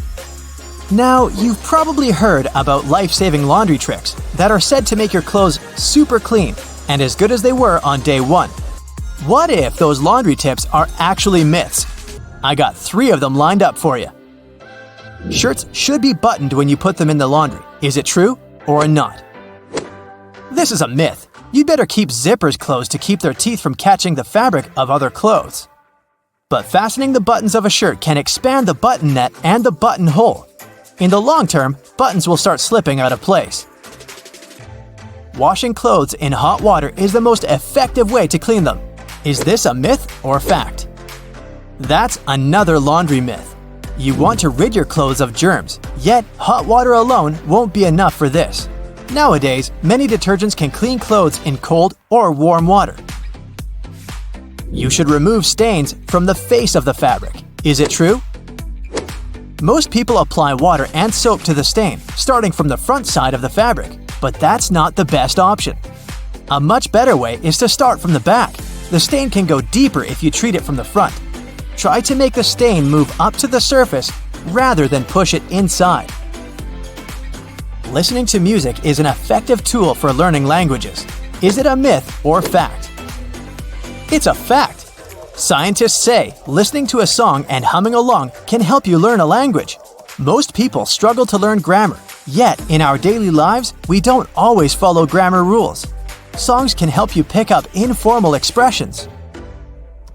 Now, you've probably heard about life-saving laundry tricks that are said to make your clothes super clean and as good as they were on day one. What if those laundry tips are actually myths? I got 3 of them lined up for you. Shirts should be buttoned when you put them in the laundry. Is it true or not? This is a myth. You'd better keep zippers closed to keep their teeth from catching the fabric of other clothes. But fastening the buttons of a shirt can expand the button net and the buttonhole. In the long term, buttons will start slipping out of place. Washing clothes in hot water is the most effective way to clean them. Is this a myth or fact? That's another laundry myth. You want to rid your clothes of germs, yet hot water alone won't be enough for this. Nowadays, many detergents can clean clothes in cold or warm water. You should remove stains from the face of the fabric. Is it true? Most people apply water and soap to the stain, starting from the front side of the fabric, but that's not the best option. A much better way is to start from the back. The stain can go deeper if you treat it from the front. Try to make the stain move up to the surface rather than push it inside. Listening to music is an effective tool for learning languages. Is it a myth or fact? It's a fact. Scientists say listening to a song and humming along can help you learn a language. Most people struggle to learn grammar, yet in our daily lives, we don't always follow grammar rules. Songs can help you pick up informal expressions.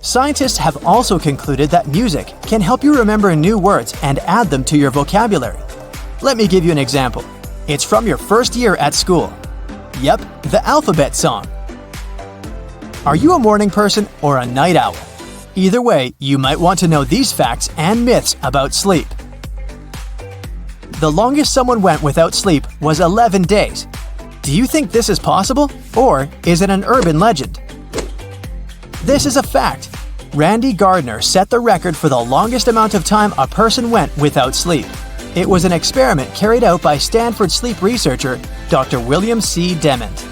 Scientists have also concluded that music can help you remember new words and add them to your vocabulary. Let me give you an example. It's from your first year at school. Yep, the alphabet song. Are you a morning person or a night owl? Either way, you might want to know these facts and myths about sleep. The longest someone went without sleep was 11 days. Do you think this is possible, or is it an urban legend? This is a fact. Randy Gardner set the record for the longest amount of time a person went without sleep. It was an experiment carried out by Stanford sleep researcher Dr. William C. Dement.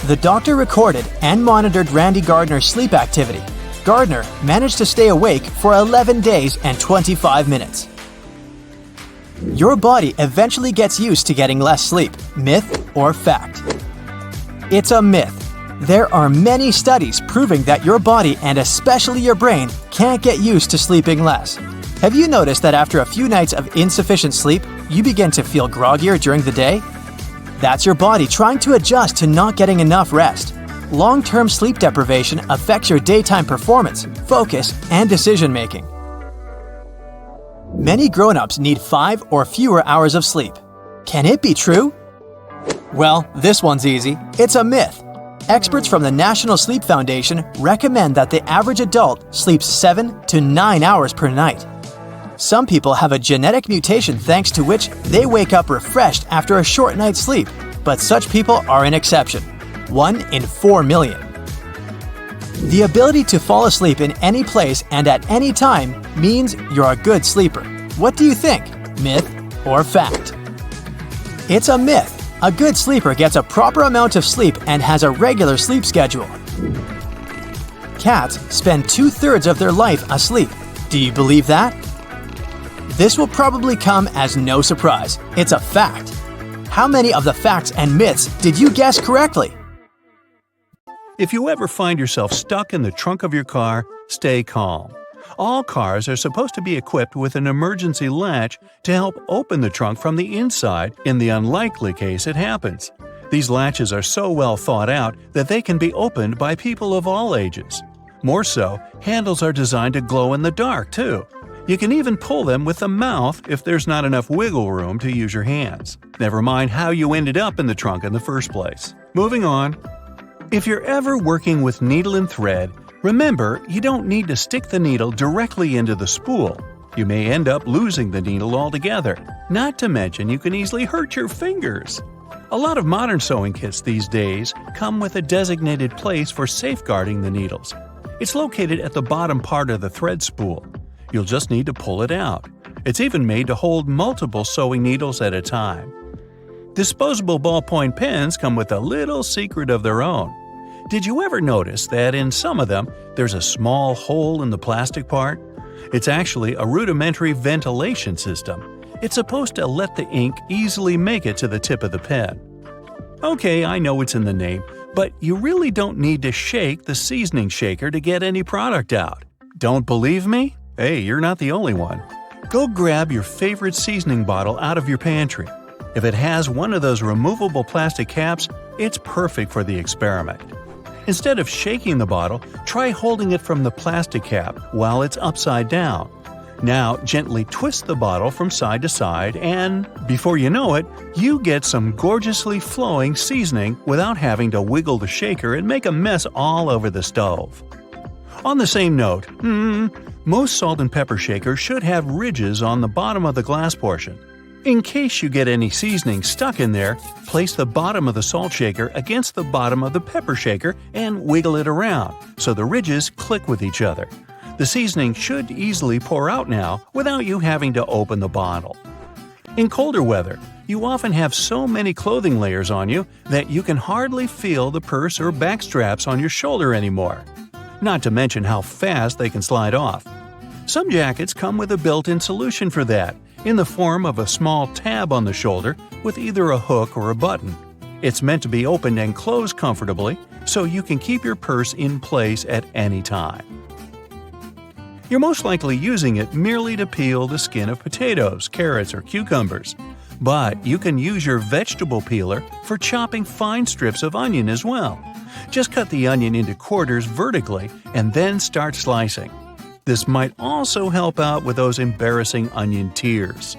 The doctor recorded and monitored Randy Gardner's sleep activity. Gardner managed to stay awake for 11 days and 25 minutes. Your body eventually gets used to getting less sleep. Myth or fact? It's a myth. There are many studies proving that your body and especially your brain can't get used to sleeping less. Have you noticed that after a few nights of insufficient sleep, you begin to feel groggier during the day? That's your body trying to adjust to not getting enough rest. Long-term sleep deprivation affects your daytime performance, focus, and decision-making. Many grown-ups need 5 or fewer hours of sleep. Can it be true? Well, this one's easy. It's a myth. Experts from the National Sleep Foundation recommend that the average adult sleeps 7 to 9 hours per night. Some people have a genetic mutation thanks to which they wake up refreshed after a short night's sleep, but such people are an exception. 1 in 4 million. The ability to fall asleep in any place and at any time means you're a good sleeper. What do you think? Myth or fact? It's a myth. A good sleeper gets a proper amount of sleep and has a regular sleep schedule. Cats spend 2/3 of their life asleep. Do you believe that? This will probably come as no surprise. It's a fact. How many of the facts and myths did you guess correctly? If you ever find yourself stuck in the trunk of your car, stay calm. All cars are supposed to be equipped with an emergency latch to help open the trunk from the inside in the unlikely case it happens. These latches are so well thought out that they can be opened by people of all ages. More so, handles are designed to glow in the dark, too. You can even pull them with the mouth if there's not enough wiggle room to use your hands. Never mind how you ended up in the trunk in the first place. Moving on. If you're ever working with needle and thread, remember you don't need to stick the needle directly into the spool. You may end up losing the needle altogether. Not to mention you can easily hurt your fingers. A lot of modern sewing kits these days come with a designated place for safeguarding the needles. It's located at the bottom part of the thread spool. You'll just need to pull it out. It's even made to hold multiple sewing needles at a time. Disposable ballpoint pens come with a little secret of their own. Did you ever notice that in some of them there's a small hole in the plastic part? It's actually a rudimentary ventilation system. It's supposed to let the ink easily make it to the tip of the pen. Okay, I know it's in the name, but you really don't need to shake the seasoning shaker to get any product out. Don't believe me? Hey, you're not the only one. Go grab your favorite seasoning bottle out of your pantry. If it has one of those removable plastic caps, it's perfect for the experiment. Instead of shaking the bottle, try holding it from the plastic cap while it's upside down. Now, gently twist the bottle from side to side and, before you know it, you get some gorgeously flowing seasoning without having to wiggle the shaker and make a mess all over the stove. On the same note, most salt and pepper shakers should have ridges on the bottom of the glass portion. In case you get any seasoning stuck in there, place the bottom of the salt shaker against the bottom of the pepper shaker and wiggle it around so the ridges click with each other. The seasoning should easily pour out now without you having to open the bottle. In colder weather, you often have so many clothing layers on you that you can hardly feel the purse or back straps on your shoulder anymore. Not to mention how fast they can slide off. Some jackets come with a built-in solution for that, in the form of a small tab on the shoulder with either a hook or a button. It's meant to be opened and closed comfortably, so you can keep your purse in place at any time. You're most likely using it merely to peel the skin of potatoes, carrots, or cucumbers. But you can use your vegetable peeler for chopping fine strips of onion as well. Just cut the onion into quarters vertically and then start slicing. This might also help out with those embarrassing onion tears.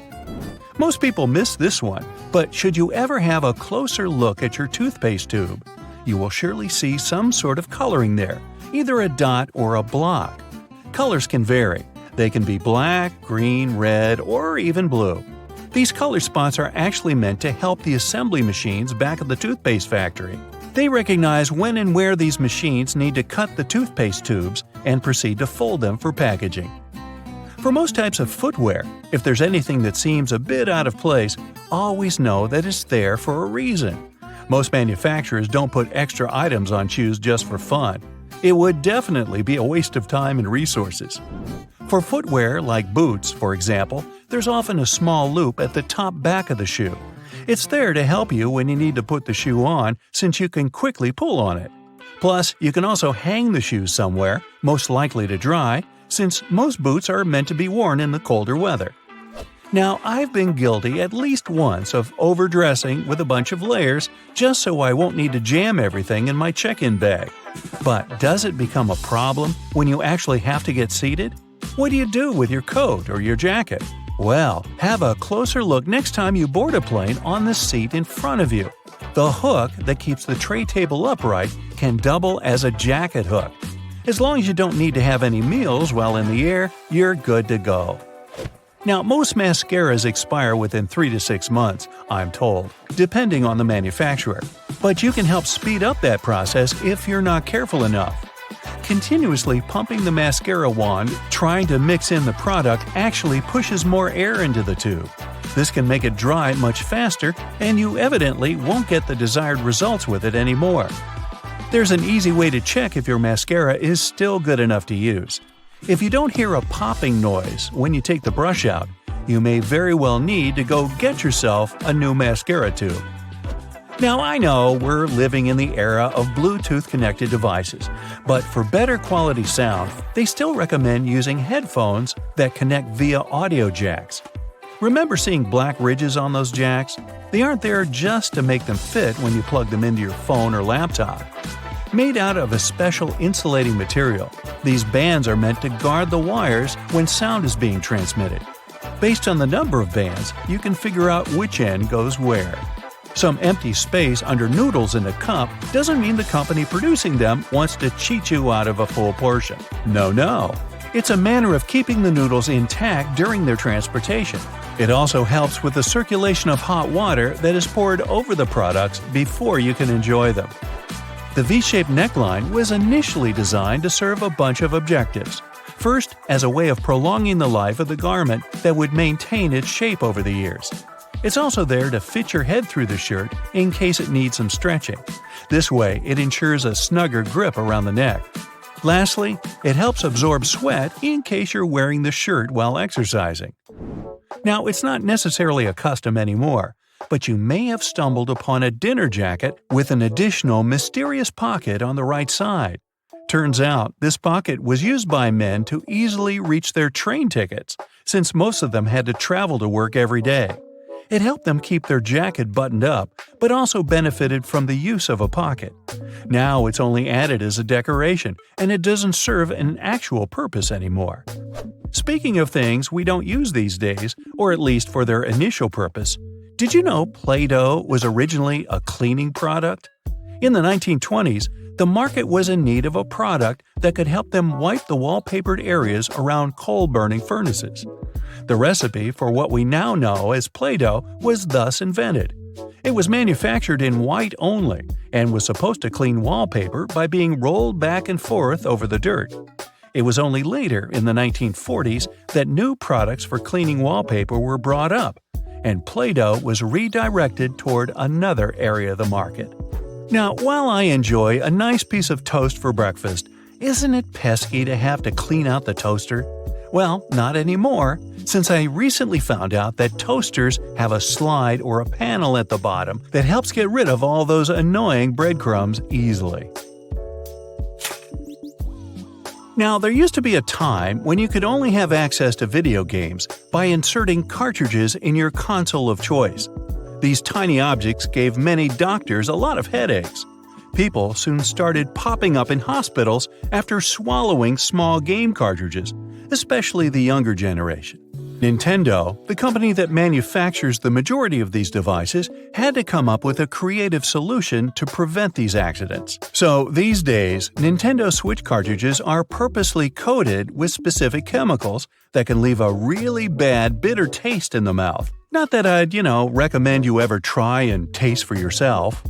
Most people miss this one, but should you ever have a closer look at your toothpaste tube, you will surely see some sort of coloring there, either a dot or a block. Colors can vary. They can be black, green, red, or even blue. These color spots are actually meant to help the assembly machines back at the toothpaste factory. They recognize when and where these machines need to cut the toothpaste tubes and proceed to fold them for packaging. For most types of footwear, if there's anything that seems a bit out of place, always know that it's there for a reason. Most manufacturers don't put extra items on shoes just for fun. It would definitely be a waste of time and resources. For footwear like boots, for example, there's often a small loop at the top back of the shoe. It's there to help you when you need to put the shoe on, since you can quickly pull on it. Plus, you can also hang the shoes somewhere, most likely to dry, since most boots are meant to be worn in the colder weather. Now, I've been guilty at least once of overdressing with a bunch of layers just so I won't need to jam everything in my check-in bag. But does it become a problem when you actually have to get seated? What do you do with your coat or your jacket? Well, have a closer look next time you board a plane on the seat in front of you. The hook that keeps the tray table upright can double as a jacket hook. As long as you don't need to have any meals while in the air, you're good to go. Now, most mascaras expire within 3 to 6 months, I'm told, depending on the manufacturer. But you can help speed up that process if you're not careful enough. Continuously pumping the mascara wand, trying to mix in the product actually pushes more air into the tube. This can make it dry much faster, and you evidently won't get the desired results with it anymore. There's an easy way to check if your mascara is still good enough to use. If you don't hear a popping noise when you take the brush out, you may very well need to go get yourself a new mascara tube. Now I know we're living in the era of Bluetooth-connected devices, but for better quality sound, they still recommend using headphones that connect via audio jacks. Remember seeing black ridges on those jacks? They aren't there just to make them fit when you plug them into your phone or laptop. Made out of a special insulating material, these bands are meant to guard the wires when sound is being transmitted. Based on the number of bands, you can figure out which end goes where. Some empty space under noodles in a cup doesn't mean the company producing them wants to cheat you out of a full portion. No. It's a manner of keeping the noodles intact during their transportation. It also helps with the circulation of hot water that is poured over the products before you can enjoy them. The V-shaped neckline was initially designed to serve a bunch of objectives. First, as a way of prolonging the life of the garment that would maintain its shape over the years. It's also there to fit your head through the shirt in case it needs some stretching. This way, it ensures a snugger grip around the neck. Lastly, it helps absorb sweat in case you're wearing the shirt while exercising. Now, it's not necessarily a custom anymore, but you may have stumbled upon a dinner jacket with an additional mysterious pocket on the right side. Turns out, this pocket was used by men to easily reach their train tickets, since most of them had to travel to work every day. It helped them keep their jacket buttoned up, but also benefited from the use of a pocket. Now it's only added as a decoration, and it doesn't serve an actual purpose anymore. Speaking of things we don't use these days, or at least for their initial purpose, did you know Play-Doh was originally a cleaning product? In the 1920s, the market was in need of a product that could help them wipe the wallpapered areas around coal-burning furnaces. The recipe for what we now know as Play-Doh was thus invented. It was manufactured in white only and was supposed to clean wallpaper by being rolled back and forth over the dirt. It was only later, in the 1940s, that new products for cleaning wallpaper were brought up, and Play-Doh was redirected toward another area of the market. Now, while I enjoy a nice piece of toast for breakfast, isn't it pesky to have to clean out the toaster? Well, not anymore, since I recently found out that toasters have a slide or a panel at the bottom that helps get rid of all those annoying breadcrumbs easily. Now, there used to be a time when you could only have access to video games by inserting cartridges in your console of choice. These tiny objects gave many doctors a lot of headaches. People soon started popping up in hospitals after swallowing small game cartridges, especially the younger generation. Nintendo, the company that manufactures the majority of these devices, had to come up with a creative solution to prevent these accidents. So these days, Nintendo Switch cartridges are purposely coated with specific chemicals that can leave a really bad, bitter taste in the mouth. Not that I'd, recommend you ever try and taste for yourself.